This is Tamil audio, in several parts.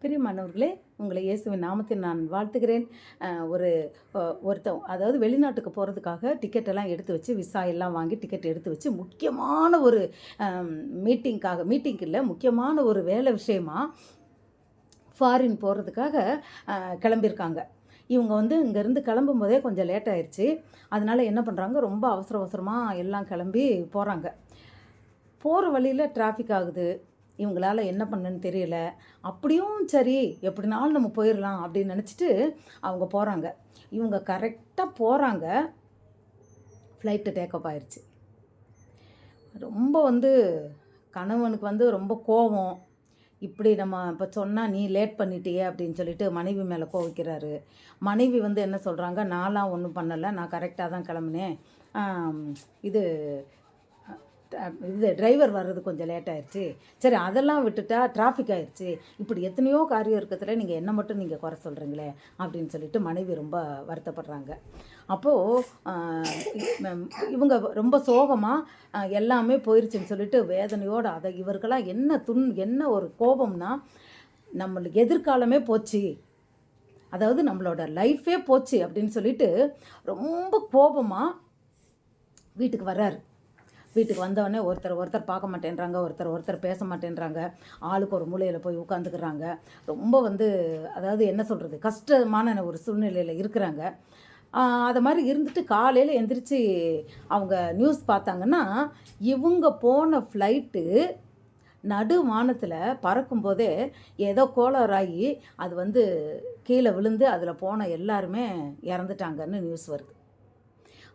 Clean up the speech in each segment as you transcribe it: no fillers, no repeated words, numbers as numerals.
பிரியமானவர்களே, உங்களை இயேசுவின் நாமத்தில் நான் வாழ்த்துகிறேன். ஒரு அதாவது வெளிநாட்டுக்கு போகிறதுக்காக டிக்கெட் எல்லாம் எடுத்து வச்சு, விசா எல்லாம் வாங்கி டிக்கெட் எடுத்து வச்சு, முக்கியமான ஒரு மீட்டிங் இல்லை, முக்கியமான ஒரு வேலை விஷயமா ஃபாரின் போகிறதுக்காக கிளம்பியிருக்காங்க. இவங்க இங்கேருந்து கிளம்பும்போதே கொஞ்சம் லேட் ஆயிடுச்சு. அதனால் என்ன பண்ணுறாங்க, ரொம்ப அவசரமாக எல்லாம் கிளம்பி போகிறாங்க. போகிற வழியில் டிராஃபிக் ஆகுது. இவங்களால என்ன பண்ணுன்னு தெரியல. அப்படியும் சரி எப்படினாலும் நம்ம போயிடலாம் அப்படின்னு நினச்சிட்டு அவங்க போகிறாங்க. இவங்க கரெக்டாக போகிறாங்க. ஃப்ளைட்டு டேக்கப் ஆயிடுச்சு. ரொம்ப கணவனுக்கு ரொம்ப கோபம். இப்படி நம்ம இப்போ சொன்னால் நீ லேட் பண்ணிட்டியே அப்படின்னு சொல்லிட்டு மனைவி மேலே கோவிக்கிறாரு. மனைவி என்ன சொல்கிறாங்க, நான்லாம் ஒன்றும் பண்ணலை, நான் கரெக்டாக தான் கிளம்புனேன். இது டிரைவர் வர்றது கொஞ்சம் லேட் ஆயிடுச்சு. சரி, அதெல்லாம் விட்டுட்டா டிராஃபிக் ஆயிடுச்சு. இப்படி எத்தனையோ காரியம் இருக்கிறதுல நீங்கள் என்ன மட்டும் நீங்கள் குறை சொல்கிறீங்களே அப்படின்னு சொல்லிட்டு மனைவி ரொம்ப வருத்தப்படுறாங்க. அப்போது இவங்க ரொம்ப சோகமாக எல்லாமே போயிடுச்சுன்னு சொல்லிட்டு வேதனையோடு அதை இவர்களாம் என்ன ஒரு கோபம்னா, நம்மளுக்கு எதிர்காலமே போச்சு, அதாவது நம்மளோட லைஃபே போச்சு அப்படின்னு சொல்லிட்டு ரொம்ப கோபமாக வீட்டுக்கு வர்றாரு. வீட்டுக்கு வந்தவொடனே ஒருத்தர் பார்க்க மாட்டேன்றாங்க, ஒருத்தர் பேச மாட்டேன்றாங்க. ஆளுக்கு ஒரு மூலையில் போய் உட்காந்துக்கிறாங்க. ரொம்ப அதாவது என்ன சொல்கிறது, கஷ்டமான ஒரு சூழ்நிலையில் இருக்கிறாங்க. அதை மாதிரி இருந்துட்டு காலையில் எந்திரிச்சு அவங்க நியூஸ் பார்த்தாங்கன்னா, இவங்க போன ஃப்ளைட்டு நடு வானத்தில் பறக்கும்போதே ஏதோ கோளாறாகி அது கீழே விழுந்து அதில் போன எல்லாருமே இறந்துட்டாங்கன்னு நியூஸ் வருது.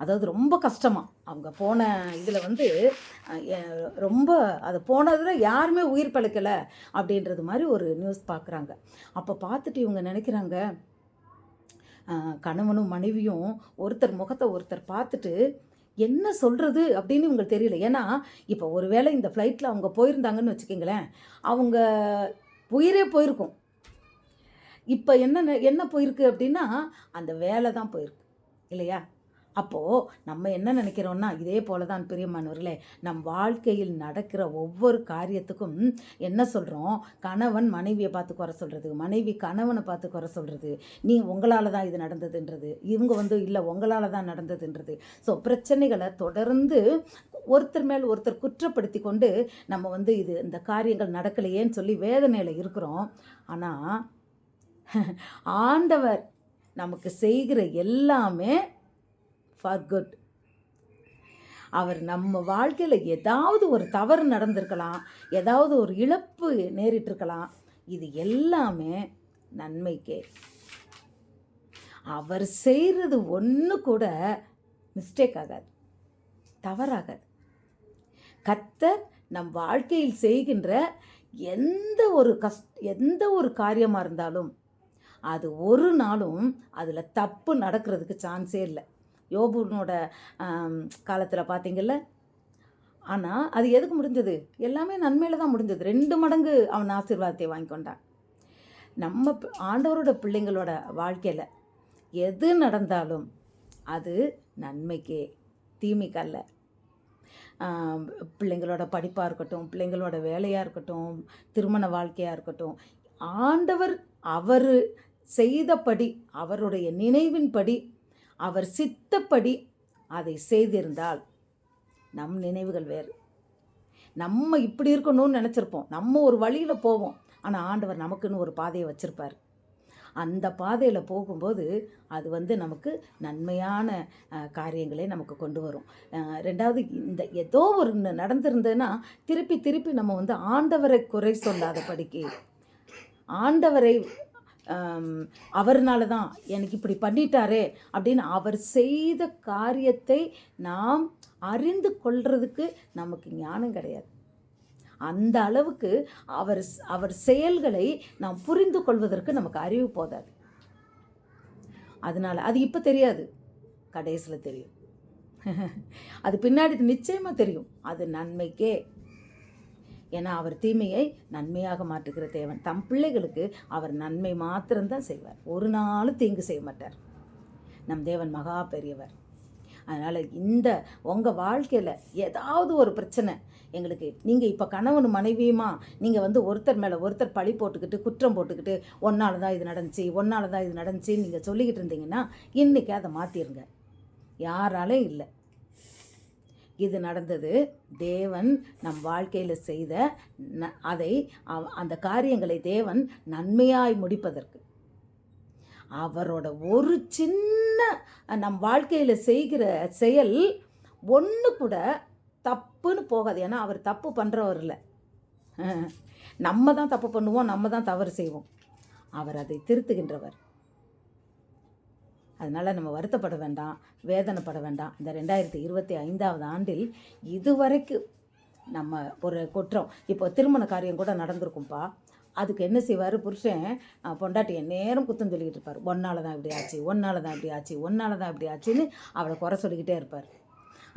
அதாவது ரொம்ப கஷ்டமாக அவங்க போன இதில் ரொம்ப அது போனதில் யாருமே உயிர் பிழைக்கலை அப்படின்றது மாதிரி ஒரு நியூஸ் பார்க்குறாங்க. அப்போ பார்த்துட்டு இவங்க நினைக்கிறாங்க, கணவனும் மனைவியும் ஒருத்தர் முகத்தை ஒருத்தர் பார்த்துட்டு என்ன சொல்கிறது அப்படின்னு இவங்களுக்கு தெரியல. ஏன்னா இப்போ ஒருவேளை இந்த ஃப்ளைட்டில் அவங்க போயிருந்தாங்கன்னு வச்சுக்கிங்களேன், அவங்க உயிரே போயிருக்கும். இப்போ என்ன போயிருக்கு அப்படின்னா, அந்த வேலை தான் போயிருக்கு இல்லையா? அப்போது நம்ம என்ன நினைக்கிறோன்னா, இதே போல தான் பிரியமானவர்களே, நம் வாழ்க்கையில் நடக்கிற ஒவ்வொரு காரியத்துக்கும் என்ன சொல்கிறோம், கணவன் மனைவியை பார்த்து குறை சொல்கிறது, மனைவி கணவனை பார்த்து குறை சொல்கிறது, நீ உங்களால் தான் இது நடந்ததுன்றது, இவங்க இல்லை உங்களால் தான் நடந்ததுன்றது. ஸோ பிரச்சனைகளை தொடர்ந்து ஒருத்தர் மேல் ஒருத்தர் குற்றப்படுத்தி கொண்டு நம்ம இந்த காரியங்கள் நடக்கலையேன்னு சொல்லி வேதனையில் இருக்கிறோம். ஆனால் ஆண்டவர் நமக்கு செய்கிற எல்லாமே ஃபார் குட். அவர் நம்ம வாழ்க்கையில் ஏதாவது ஒரு தவறு நடந்திருக்கலாம், ஏதாவது ஒரு இழப்பு நேரிட்டிருக்கலாம், இது எல்லாமே நன்மைக்கே. அவர் செய்கிறது ஒன்று கூட மிஸ்டேக் ஆகாது, தவறாகாது. கர்த்தர் நம் வாழ்க்கையில் செய்கின்ற எந்த ஒரு காரியமாக இருந்தாலும் அது ஒரு நாளும் அதில் தப்பு நடக்கிறதுக்கு சான்ஸே இல்லை. யோபுனோட காலத்தில் பார்த்தீங்கல்ல, ஆனால் அது எதுக்கு முடிஞ்சது, எல்லாமே நன்மையில் தான் முடிஞ்சது. 2 மடங்கு அவன் ஆசீர்வாதத்தை வாங்கி கொண்டான். நம்ம ஆண்டவரோட பிள்ளைங்களோட வாழ்க்கையில் எது நடந்தாலும் அது நன்மைக்கே, தீமைக்கல்ல. பிள்ளைங்களோட படிப்பாக இருக்கட்டும், பிள்ளைங்களோட வேலையாக இருக்கட்டும், திருமண வாழ்க்கையாக இருக்கட்டும், ஆண்டவர் அவர் செய்தபடி, அவருடைய நினைவின்படி, அவர் சித்தப்படி அதை செய்திருந்தால் நம் நினைவுகள் வேறு. நம்ம இப்படி இருக்கணும்னு நினச்சிருப்போம், நம்ம ஒரு வழியில் போவோம், ஆனால் ஆண்டவர் நமக்குன்னு ஒரு பாதையை வச்சுருப்பார். அந்த பாதையில் போகும்போது அது நமக்கு நன்மையான காரியங்களே நமக்கு கொண்டு வரும். ரெண்டாவது, இந்த ஏதோ ஒரு நடந்திருந்ததுன்னா திருப்பி நம்ம ஆண்டவரை குறை சொல்லாதபடிக்கு, ஆண்டவரை அவர்னால தான் எனக்கு இப்படி பண்ணிட்டாரே அப்படின்னு அவர் செய்த காரியத்தை நாம் அறிந்து கொள்றதுக்கு நமக்கு ஞானம் கிடையாது. அந்த அளவுக்கு அவர் செயல்களை நாம் புரிந்து கொள்வதற்கு நமக்கு அறிவு போதாது. அதனால் அது இப்போ தெரியாது, கடைசியில் தெரியும். அது பின்னாடி நிச்சயமாக தெரியும், அது நன்மைக்கே. ஏன்னா அவர் தீமையை நன்மையாக மாற்றுகிற தேவன். தம் பிள்ளைகளுக்கு அவர் நன்மை மாத்திரம்தான் செய்வார், ஒரு நாளும் தீங்கு செய்ய மாட்டார். நம் தேவன் மகா பெரியவர். அதனால் இந்த உங்கள் வாழ்க்கையில் ஏதாவது ஒரு பிரச்சனை எங்களுக்கு, நீங்கள் இப்போ கணவன் மனைவியுமா நீங்கள் ஒருத்தர் மேலே ஒருத்தர் பழி போட்டுக்கிட்டு குற்றம் போட்டுக்கிட்டு ஒன்னால தான் இது நடந்துச்சு நீங்கள் சொல்லிக்கிட்டு இருந்தீங்கன்னா இன்றைக்கி அதை மாற்றிருங்க. யாராலும் இல்லை, இது நடந்தது தேவன் நம் வாழ்க்கையில் செய்த அதை அந்த காரியங்களை தேவன் நன்மையாய் முடிப்பதற்கு. அவரோட ஒரு சின்ன நம் வாழ்க்கையில் செய்கிற செயல் ஒன்று கூட தப்புன்னு போகாது. ஏன்னா அவர் தப்பு பண்ணுறவர் இல்லை, நம்ம தான் தப்பு பண்ணுவோம், நம்ம தான் தவறு செய்வோம். அவர் அதை திருத்துகின்றவர். அதனால் நம்ம வருத்தப்பட வேண்டாம், வேதனைப்பட வேண்டாம். இந்த 2025 ஆண்டில் இதுவரைக்கும் நம்ம ஒரு குற்றம், இப்போ திருமண காரியம் கூட நடந்திருக்கும்ப்பா, அதுக்கு என்ன செய்வார் புருஷன் பொண்டாட்டியை நேரம் குத்தம் சொல்லிக்கிட்டு இருப்பார். ஒன்னால தான் இப்படி ஆச்சு, ஒன்னால தான் இப்படி ஆச்சு, ஒன்னால தான் இப்படி ஆச்சுன்னு அவளை குறை சொல்லிக்கிட்டே இருப்பார்.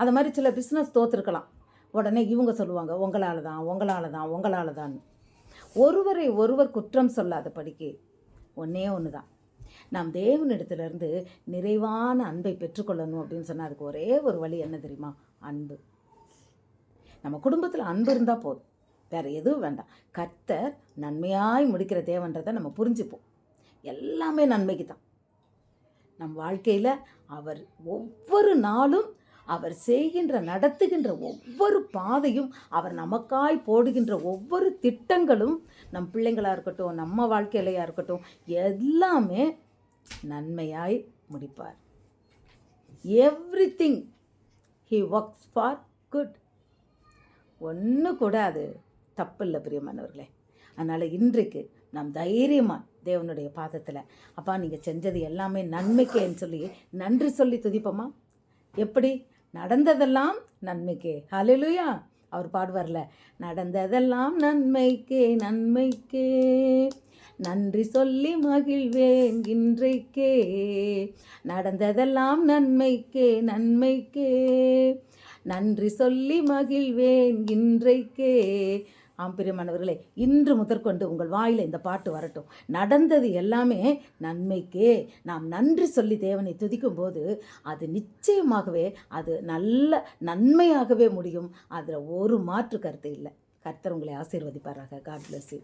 அது மாதிரி சில பிஸ்னஸ் தோற்றுருக்கலாம், உடனே இவங்க சொல்லுவாங்க உங்களால் தான். ஒருவரை ஒருவர் குற்றம் சொல்லாத படிக்கு ஒன்று தான், நாம் தேவனிடத்திலிருந்து நிறைவான அன்பை பெற்றுக்கொள்ளணும் அப்படின்னு சொன்னால் அதுக்கு ஒரே ஒரு வழி என்ன தெரியுமா? அன்பு. நம்ம குடும்பத்தில் அன்பு இருந்தால் போதும், வேறு எதுவும் வேண்டாம். கர்த்தர் நன்மையாய் முடிக்கிற தேவன்றதை நம்ம புரிஞ்சுப்போம். எல்லாமே நன்மைக்கு தான். நம் வாழ்க்கையில் அவர் ஒவ்வொரு நாளும் அவர் நடத்துகின்ற ஒவ்வொரு பாதையும், அவர் நமக்காய் போடுகின்ற ஒவ்வொரு திட்டங்களும், நம் பிள்ளைங்களாக இருக்கட்டும், நம்ம வாழ்க்கையிலையாக இருக்கட்டும், எல்லாமே நன்மையாய் முடிப்பார். Everything he works for good. ஒன்று கூட அது தப்பு இல்லை பிரியமானவர்களே. அதனால் இன்றைக்கு நாம் தைரியமாக தேவனுடைய பாதத்தில், அப்பா நீங்கள் செஞ்சது எல்லாமே நன்மைக்கேன்னு சொல்லி நன்றி சொல்லி துதிப்போமா? எப்படி? நடந்ததெல்லாம் நன்மைக்கே. ஹல்லேலூயா. அவர் பாடுவார்ல, நடந்ததெல்லாம் நன்மைக்கே நன்மைக்கே, நன்றி சொல்லி மகிழ்வேன் இன்றைக்கே. நடந்ததெல்லாம் நன்மைக்கே நன்மைக்கே, நன்றி சொல்லி மகிழ்வேன் இன்றைக்கே. ஆம் பிரியமானவர்களே, இன்று முதற்கொண்டு உங்கள் வாயில் இந்த பாட்டு வரட்டும். நடந்தது எல்லாமே நன்மைக்கே. நாம் நன்றி சொல்லி தேவனை துதிக்கும் போது அது நிச்சயமாகவே அது நல்ல நன்மையாகவே முடியும். அதில் ஒரு மாற்று கருத்து இல்லை. கர்த்தர் உங்களை ஆசீர்வதிப்பாராக. God bless you.